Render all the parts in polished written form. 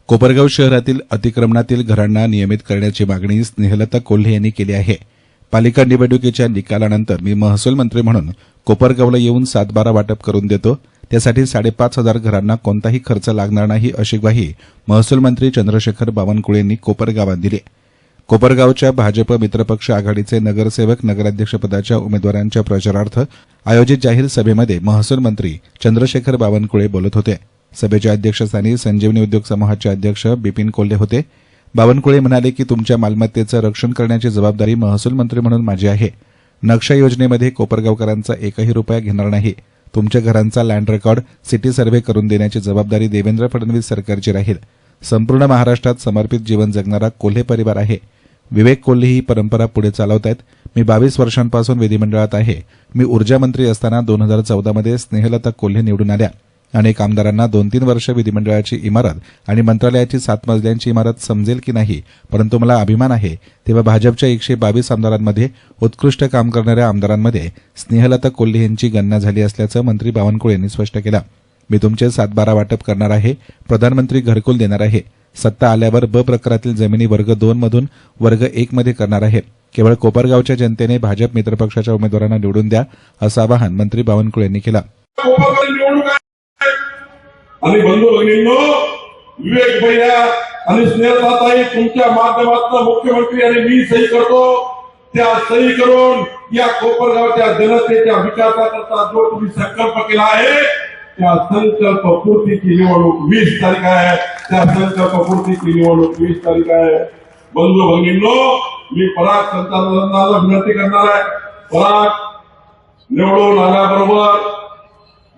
कोपरगाव शहरातील अतिक्रमणातील घरांना नियमित करण्याची मागणी स्नेहलता कोल्हे यांनी केली आहे। पालिका निवडणुकीच्या निकालानंतर मी महसूल मंत्री म्हणून कोपरगावला येऊन 7-12 वाटप करून देतो। त्यासाठी 5,500 घरांना कोणताही खर्च लागणार नाही अशी ग्वाही महसूल मंत्री चंद्रशेखर बावनकुळे यांनी कोपरगावात दिली। कोपरगावच्या भाजप मित्रपक्ष आघाडीचे नगरसेवक नगराध्यक्षपदाच्या उमेदवारांच्या प्रचारार्थ आयोजित जाहीर सभेमध्ये महसूल मंत्री चंद्रशेखर बावनकुळे बोलत होते। सभेच्या अध्यक्षस्थानी संजीवनी उद्योग समूहाचे अध्यक्ष बिपिन कोल्हे होते। बावनकुळे म्हणाले की तुमच्या मालमत्तेचं रक्षण करण्याची जबाबदारी महसूल मंत्री म्हणून माझी आहे। नक्षा योजनेमध्ये कोपरगावकरांचा एकही रुपया घेणार नाही। तुमच्या घरांचा लँड रेकॉर्ड सिटी सर्व्हे करून देण्याची जबाबदारी देवेंद्र फडणवीस सरकारची राहील। संपूर्ण महाराष्ट्रात समर्पित जीवन जगणारा कोल्हे परिवार आहे। विवेक कोल्हे ही परंपरा पुढे चालवतायत। मी 22 वर्षांपासून विधिमंडळात आहे। मी ऊर्जा मंत्री असताना 2014 मध्ये स्नेहलता कोल्हे निवडून आल्या। अनेक आमदारांना 2-3 वर्ष विधिमंडळाची इमारत आणि मंत्रालयाची 7 मजल्यांची इमारत समजेल की नाही, परंतु मला अभिमान आहे तेव्हा भाजपच्या 122 आमदारांमध्ये उत्कृष्ट काम करणाऱ्या आमदारांमध्ये स्नेहलता कोल्हे यांची गणना झाली असल्याचं मंत्री बावनकुळे यांनी स्पष्ट केलं। मी तुमचे 7-12 वाटप करणार आहे। प्रधानमंत्री घरकुल देणार आहे। सत्ता आल्यावर ब प्रकारातील जमिनी वर्ग 2 मधून वर्ग 1 मध्ये करणार आहे। केवळ कोपरगावच्या जनतेने भाजप मित्रपक्षाच्या उमेदवारांना निवडून द्या असं आवाहन मंत्री बावनकुळे यांनी केलं। आणि बंधू भगिनींनो, विवेक भैया आणि स्नेहलताताई तुमच्या माध्यमातून मुख्यमंत्री आणि मी सही करतो। त्या सही करून या कोपरगावच्या जनतेच्या विकासाकरता जो तुम्ही संकल्प केला आहे त्या संकल्प पूर्तीची निवडणूक 20 तारीख आहे। त्या संकल्प पूर्तीची निवडणूक 20 तारीख आहे। बंधू भगिनींनो, मी पराग संचालनाला विनंती करणार आहे, पराग निवडून आल्याबरोबर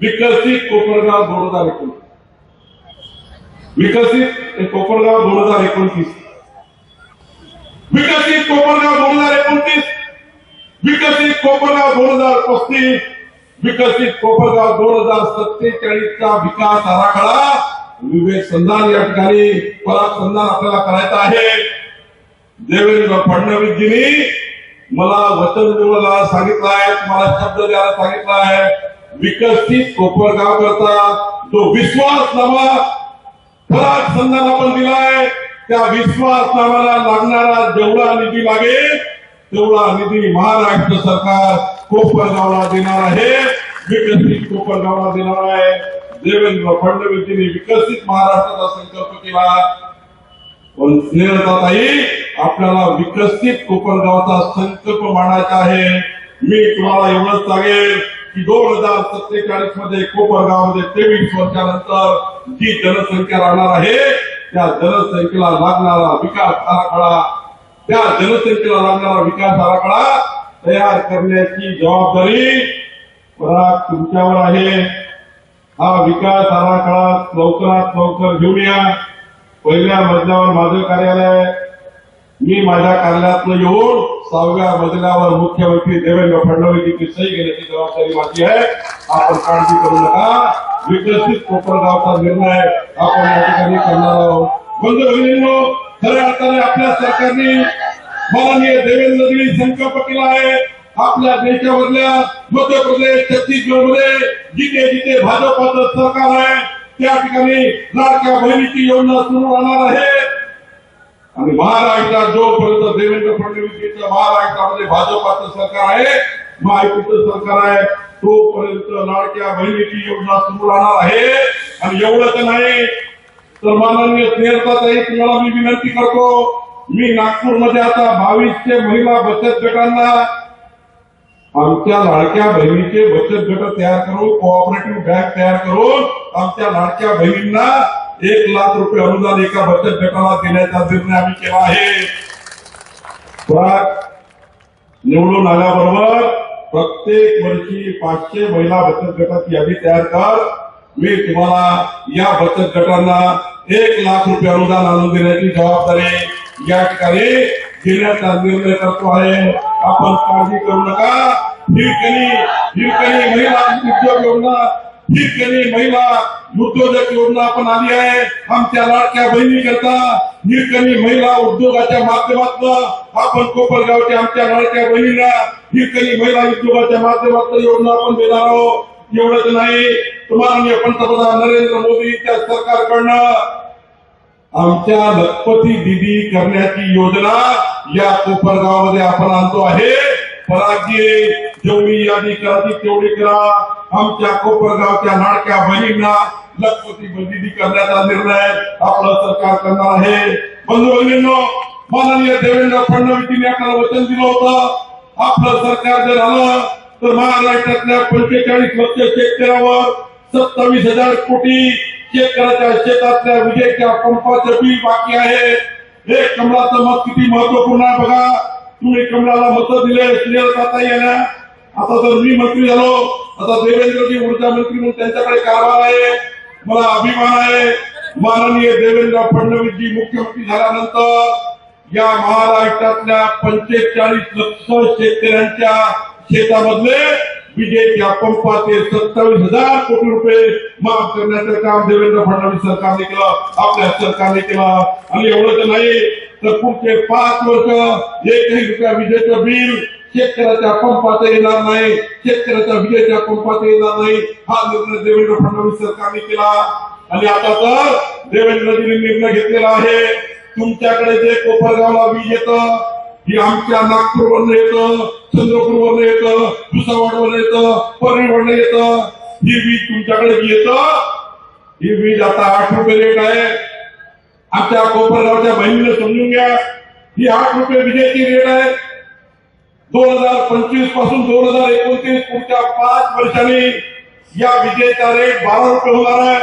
विकसित कोपरगाव 2029, विकसित कोपरगाव 2029, विकसित कोपरगाव 2029, विकसित कोपरगाव 2035, विकसित कोपरगाव 2047 चा विकास आराखडा विवेक संधान या ठिकाणी पराग संधान आपल्याला करायचा आहे। देवेंद्र फडणवीसजींनी मला वचन देवायला सांगितलं आहे, मला शब्द द्यायला सांगितलं आहे। विकसित कोपरगाव करता जो विश्वासनामा पराग संधान आपण दिलाय त्या विश्वासनाम्याला लागणारा जेवढा निधी लागेल तेवढा निधी महाराष्ट्र सरकार कोपरगावला देणार आहे, विकसित कोपरगावला देणार आहे। देवेंद्र फडणवीसजींनी विकसित महाराष्ट्राचा संकल्प केला, पण स्नेहलताताई आपल्याला विकसित कोपरगावचा संकल्प मांडायचा आहे। मी तुम्हाला एवढंच सांगेन की 2047 मध्ये कोपरगावमध्ये 23 वर्षानंतर जी जनसंख्या राहणार आहे त्या जनसंख्येला लागणारा विकास आराखडा, त्या जनसंख्येला लागणारा विकास आराखडा तयार करण्याची जबाबदारी पराग तुमच्यावर आहे। हा विकास आराखडा लवकरात लवकर घेऊन या। पहिल्या मजल्यावर माझं कार्यालय आहे। मी माझ्या कार्यालयातून येऊन 6व्या मजल्यावर मुख्यमंत्री देवेंद्र फडणवीसची सही घेण्याची जबाबदारी माझी आहे। आपण काळजी करू नका, विकसित कोपरगावचा निर्णय आपण या ठिकाणी करणार आहोत। बंधू भगिनींनो, खऱ्या अर्थाने आपल्या सरकारने माननीय देवेंद्रजींनी संकल्प केला आहे। आपल्या देशामधल्या मध्य प्रदेश, छत्तीसगडमध्ये जिथे जिथे भाजपचं सरकार आहे त्या ठिकाणी लाडक्या बहिणीची योजना सुरू राहणार आहे। आणि महाराष्ट्रात जोपर्यंत देवेंद्र फडणवीसचं महाराष्ट्रामध्ये भाजपचं सरकार आहे, महायुतीचं सरकार आहे, तोपर्यंत लाडक्या बहिणीची योजना सुरू राहणार आहे। आणि एवढंच नाही तर माननीय स्नेहलताताई तुम्हाला मी विनंती करतो, मी नागपूरमध्ये आता 2200 महिला बचत गटांना आमच्या लाडक्या बहिणीचे बचत गट तयार करून, कोऑपरेटिव्ह बँक तयार करून आमच्या लाडक्या बहिणींना 1 लाख रुपये अनुदान एका बचत गटाला देण्याचा निर्णय आम्ही केला आहे। निवडून आल्याबरोबर प्रत्येक वर्षी 500 महिला बचत गटाची यादी तयार कर। मी तुम्हाला या बचत गटांना 1 लाख रुपये अनुदान आणून देण्याची जबाबदारी या ठिकाणी घेण्याचा निर्णय करतो आहे। आपण काळजी करू नका। हिरकणी महिला उद्योग योजना, हिरकणी महिला उद्योजक योजना आपण आली आहे। आमच्या लाडक्या बहिणी करता हिरकणी महिला उद्योगाच्या माध्यमातून आपण कोपरगावच्या आमच्या लाडक्या बहिणींना हिरकणी महिला उद्योगाच्या माध्यमातून योजना आपण देणार आहोत। एवढंच नाही, माननीय पंतप्रधान नरेंद्र मोदी यांच्या सरकारकडनं आमच्या लखपती दिदी करण्याची योजना या कोपरगावमध्ये आपण आणतो आहे. परागी जेवढी यादी करायची तेवढी करा. आमच्या कोपरगावच्या लाडक्या बहिणींना लखपती दिदी करण्याचा निर्णय आपलं सरकार करणार आहे. बंधू भगिनींनो, माननीय देवेंद्र फडणवीसांनी आपल्याला वचन दिलं होतं, आपलं सरकार जर आलं तर महाराष्ट्रातल्या 45 लक्ष शेतकऱ्यावर 27,000 कोटी शेतकऱ्याच्या शेतातल्या विजेच्या पंपाचं बिल बाकी आहे. हे कमळाचं मत किती महत्वपूर्ण आहे बघा. तुम्ही कमळाला मतं दिले स्नेहलताई यांना. आता जर मी मंत्री झालो, आता देवेंद्रजी ऊर्जा मंत्री म्हणून त्यांच्याकडे कारभार आहे. मला अभिमान आहे, माननीय देवेंद्र फडणवीसजी मुख्यमंत्री झाल्यानंतर या महाराष्ट्रातल्या 45 लक्ष शेतकऱ्यांच्या शेतामधले विजेच्या पंपाचे 27,000 कोटी रुपये माफ करण्याचं काम देवेंद्र फडणवीस सरकारने केलं, आपल्या सरकारने केलं. आणि एवढंच नाही तर पुढचे 5 वर्ष एकही रुपया विजेचं बिल शेतकऱ्याच्या पंपाचं येणार नाही, शेतकऱ्याच्या विजेच्या पंपाचं येणार नाही. हा निर्णय देवेंद्र फडणवीस सरकारने केला. आणि आता तर देवेंद्रजींनी निर्णय घेतलेला आहे, तुमच्याकडे जे कोपरगावला वीज येतं ही आमच्या नागपूरवरनं येतं, चंद्रपूरवरनं येतं, भुसावळवरनं येतं, परळीवरनं येतं. ही वीज तुमच्याकडे येतं. ही वीज आता 8 रुपये रेट आहे. आमच्या कोपरगावच्या बहिणीने समजून घ्या, ही 8 रुपये विजेची रेट आहे. 2025 पासून 2029 पुढच्या 5 वर्षांनी या विजेचा रेट 12 रुपये होणार आहे.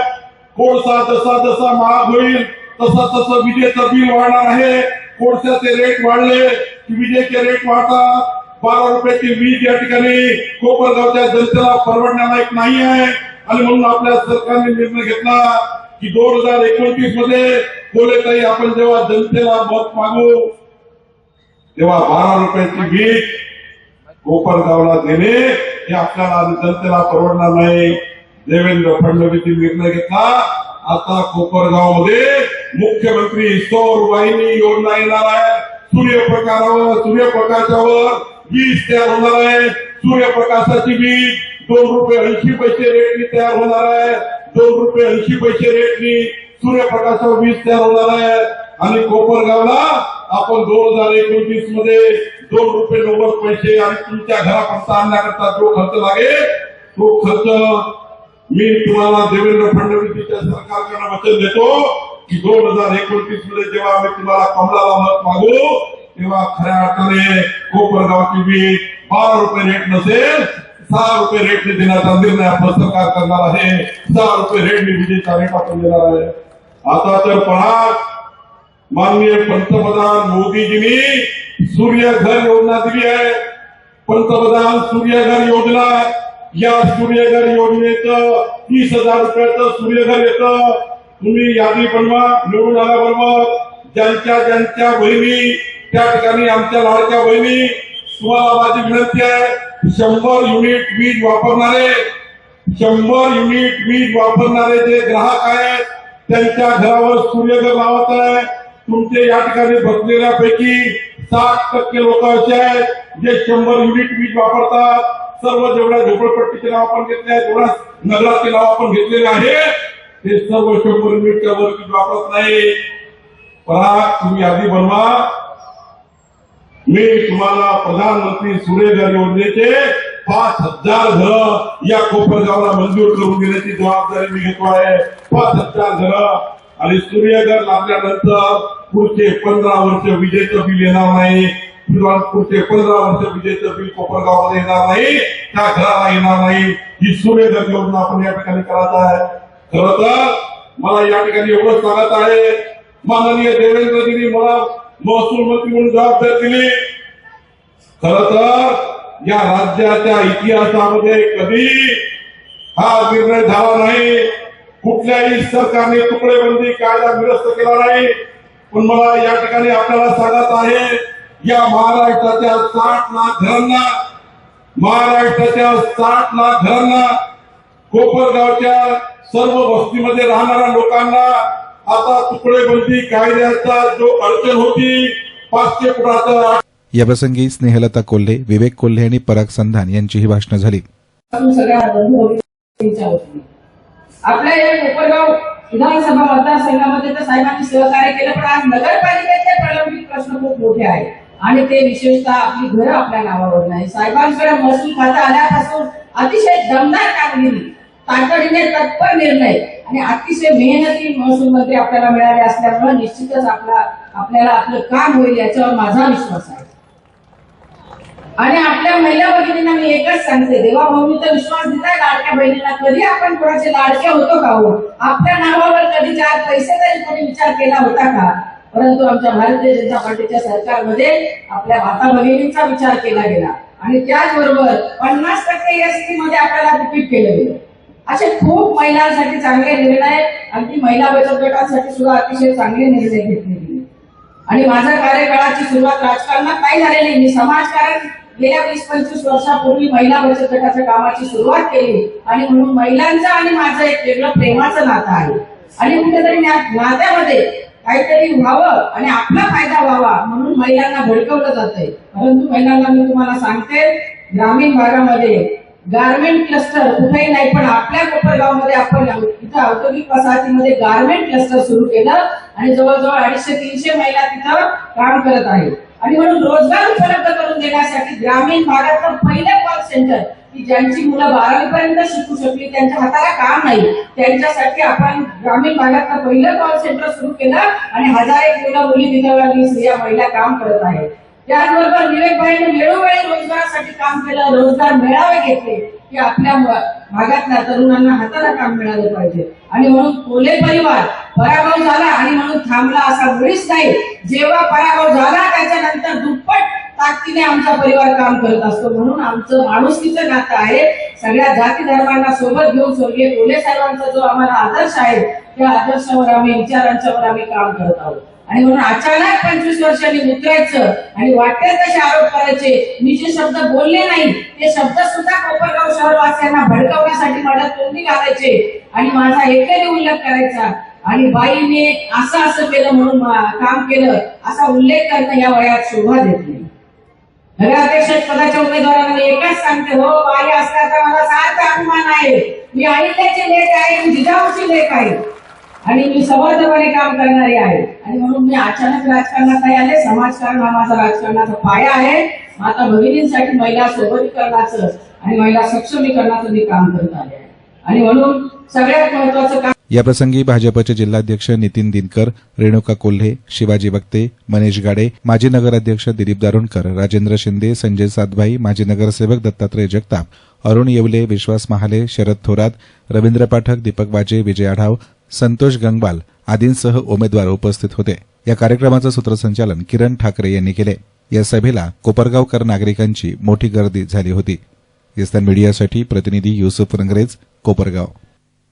कोळसा जसा जसा महाग होईल तसा तसं विजेचं बिल वाढणार आहे. कोळशाचे रेट वाढले की विजेचे रेट वाढतात. 12 रुपयाची वीज या ठिकाणी कोपरगावच्या जनतेला परवडण्यालायक नाही आहे. आणि म्हणून आपल्या सरकारने निर्णय घेतला की 2029 मध्ये कोलेताई आपण जेव्हा जनतेला मत मागू तेव्हा 12 रुपयाची वीज कोपरगावला देणे हे आपल्याला जनतेला परवडणार नाही. देवेंद्र फडणवीसनी निर्णय घेतला, आता कोपरगावमध्ये मुख्यमंत्री सौर वाहिनी योजना येणार आहे. सूर्यप्रकाशावर वीज तयार होणार आहे. सूर्यप्रकाशाची वीज 2 रुपये 80 पैसे रेटनी तयार होणार आहे. 2 रुपये 80 पैसे रेटनी सूर्यप्रकाशावर वीज तयार होणार आहे. आणि कोपरगावला आपण 2029 मध्ये 2 रुपये 90 पैसे आणि तुमच्या घरापर्यंत आणण्याकरता जो खर्च लागेल तो खर्च मी तुम्हाला देवेंद्र फडणवीसच्या सरकारकडे वचन देतो की 2029 मध्ये जेव्हा आम्ही तुम्हाला कमळाला मत मागू तेव्हा खऱ्या अर्थाने कोपरगावची वीज 12 रुपये रेट नसेल 6 रुपये रेटने देण्याचा निर्णय आपलं सरकार करणार आहे. 6 रुपये रेटने विजेचा रेट आपण देणार आहे. आता तर पहा, माननीय पंतप्रधान मोदीजींनी सूर्यघर योजना दिली आहे. पंतप्रधान सूर्यघर योजना, या सूर्यघर योजनेचं 30,000 रुपयाचं सूर्यघर येतं. तुम्ही यादी बनवा, निवडून आल्याबरोबर ज्यांच्या बहिणी त्या ठिकाणी आमच्या लाडक्या बहिणी, तुम्हाला माझी विनंती आहे, 100 युनिट वीज वापरणारे 100 युनिट वीज वापरणारे जे ग्राहक आहेत त्यांच्या घरावर सूर्यघर लावत आहे. तुमचे या ठिकाणी बसलेल्यापैकी 60% लोक असे आहेत जे 100 युनिट वीज वापरतात. सर्व जेवढ्या झोपडपट्टीचे नाव आपण घेतले आहे, जेवढ्या नगराचे नाव आपण घेतलेले आहे, ते सर्व 100 युनिटच्या वर वीज वापरत नाही. पहा, तुम्ही यादी बनवा. मी तुम्हाला प्रधानमंत्री सूर्यघर योजनेचे 5,000 घरं या कोपरगावला मंजूर करून देण्याची जबाबदारी मी घेतो आहे. 5,000 घरं. आणि सूर्यघर लागल्यानंतर पुढचे 15 वर्ष विजेचं बिल येणार नाही. पुढचे 15 वर्ष विजेचं बिल कोपरगावमध्ये येणार नाही, त्या घराला येणार नाही. ही सूर्यघर योजना आपण या ठिकाणी करत आहे. खरं तर मला या ठिकाणी एवढंच सांगत आहे, माननीय देवेंद्रजींनी मला महसूल मंत्री म्हणून जबाबदारी दिली. खरं तर या राज्याच्या इतिहासामध्ये कधी हा निर्णय झाला नाही. कुठल्याही सरकारने तुकडेबंदी कायदा निरस्त केला नाही. पण मला या ठिकाणी आपल्याला सांगत आहे, या महाराष्ट्राच्या 60 लाख घरांना कोपरगावच्या सर्व वस्तीमध्ये राहणाऱ्या लोकांना आता तुकडेबंदी कायद्याचा जो अडचण होती 500 फुटाचा. याप्रसंगी स्नेहलता कोल्हे, विवेक कोल्हे आणि पराग संधान यांची ही भाषणं झाली. आपल्या या कोपरगाव विधानसभा मतदारसंघामध्ये तर साहेबांनी सहकार्य केलं, पण आज नगरपालिकेचे प्रलंबित प्रश्न खूप मोठे आहेत आणि ते विशेषतः आपली घरं आपल्या नावावर नाही. साहेबांकडे महसूल खातं आल्यापासून अतिशय दमदार कामगिरी, तातडीने तत्पर निर्णय आणि अतिशय मेहनती महसूल मंत्री आपल्याला मिळाले असल्यामुळे निश्चितच आपल्याला आपलं काम होईल याच्यावर माझा विश्वास आहे. आणि आपल्या महिला भगिनींना मी एकच सांगते, देवाभाऊनी तर विश्वास दिलाय लाडक्या बहिणींना, कधी आपण कोणाचे लाडके होतो का हो? आपल्या नावावर कधी 4 पैसे तरी कोणी विचार केला होता का? परंतु आमच्या भारतीय जनता पार्टीच्या सरकारमध्ये आपल्या माता भगिनींचा विचार केला गेला आणि त्याचबरोबर 50% एसटी मध्ये आपल्याला तिकीट केलं गेलं. असे खूप महिलांसाठी चांगले निर्णय, अगदी महिला बचत गटांसाठी सुद्धा अतिशय चांगले निर्णय घेतले गेले. आणि माझ्या कार्यकाळाची सुरुवात राजकारणात नाही झालेली, मी समाजकारण गेल्या 20-25 वर्षापूर्वी महिला बचत गटाच्या कामाची सुरुवात केली आणि म्हणून महिलांचं आणि माझं एक वेगळं प्रेमाचं नातं आहे आणि कुठेतरी नात्यामध्ये काहीतरी व्हावं आणि आपला फायदा व्हावा म्हणून महिलांना भडकवलं जातंय. परंतु महिलांना मी तुम्हाला सांगते, ग्रामीण भागामध्ये गारमेंट क्लस्टर कुठेही नाही, पण आपल्या कोपरगावमध्ये आपण इथं औद्योगिक वसाहतीमध्ये गारमेंट क्लस्टर सुरू केलं आणि जवळजवळ 250-300 महिला तिथं काम करत आहेत. आणि म्हणून रोजगार उपलब्ध करून देण्यासाठी ग्रामीण भागातलं पहिलं कॉल सेंटर की ज्यांची मुलं 12वी पर्यंत शिकू शकली, त्यांच्या हाताला काम नाही, त्यांच्यासाठी आपण ग्रामीण भागातलं पहिलं कॉल सेंटर सुरू केलं आणि 1000 मुलं मुली विधवा स्त्रिया महिला काम करत आहेत. त्याचबरोबर विवेकभाईंनी वेळोवेळी रोजगारासाठी काम केलं, रोजगार मेळावे घेतले की आपल्या भागातल्या तरुणांना हाताला काम मिळालं पाहिजे. आणि म्हणून कोल्हे परिवार पराभव झाला आणि म्हणून थांबला असा मुळीच नाही. जेव्हा पराभव झाला त्याच्यानंतर दुप्पट ताकदीने आमचा परिवार काम करत असतो. म्हणून आमचं माणुसकीचं नातं आहे. सगळ्या जाती धर्मांना सोबत घेऊन स्वर्गीय कोल्हे साहेबांचा जो आम्हाला आदर्श आहे त्या आदर्शावर आम्ही विचारांच्यावर आम्ही काम करत आहोत. आणि म्हणून अचानक 25 वर्षांनी उतरायचं आणि वाटेल तसे आरोप करायचे, मी जे शब्द बोलले नाही ते शब्द सुद्धा कोपरगाव शहरवासियांना भडकवण्यासाठी माझ्या तोंडी घालायचे आणि माझा एकही उल्लेख करायचा आणि बाईने असं केलं म्हणून काम केलं असा उल्लेख करणं या वयात शोभा देत नाही. नगराध्यक्ष पदाच्या उमेदवारांना एकच सांगते, हो बाई असल्याचा मला सार्थ अभिमान आहे. मी अहिल्याची लेख आहे, मी जिजाऊची लेख आहे आणि मी समर्थपणे काम करणारी आहे. आणि म्हणून मी अचानक राजकारणात नाही आले. समाजकारण हा माझा राजकारणाचा पाया आहे. माता भगिनींसाठी महिला सोबतीकरणाचं आणि महिला सक्षमीकरणाचं मी काम करत आले आहे. आणि म्हणून सगळ्यात महत्वाचं काम याप्रसंगी भाजपचे जिल्हाध्यक्ष नितीन दिनकर, रेणुका कोल्हे, शिवाजी वक्ते, मनीष गाडे, माजी नगराध्यक्ष दिलीप दारुणकर, राजेंद्र शिंदे, संजय सातभाई, माजी नगरसेवक दत्तात्रय जगताप, अरुण येवले, विश्वास महाले, शरद थोरात, रवींद्र पाठक, दीपक वाजे, विजय आढाव, संतोष गंगवाल आदींसह उमेदवार उपस्थित होते. या कार्यक्रमाचं सूत्रसंचालन किरण ठाकरे यांनी केले. या सभेला कोपरगावकर नागरिकांची मोठी गर्दी झाली होती. ईस्टर्न मीडियासाठी प्रतिनिधी युसुफ रंगरेज, कोपरगाव.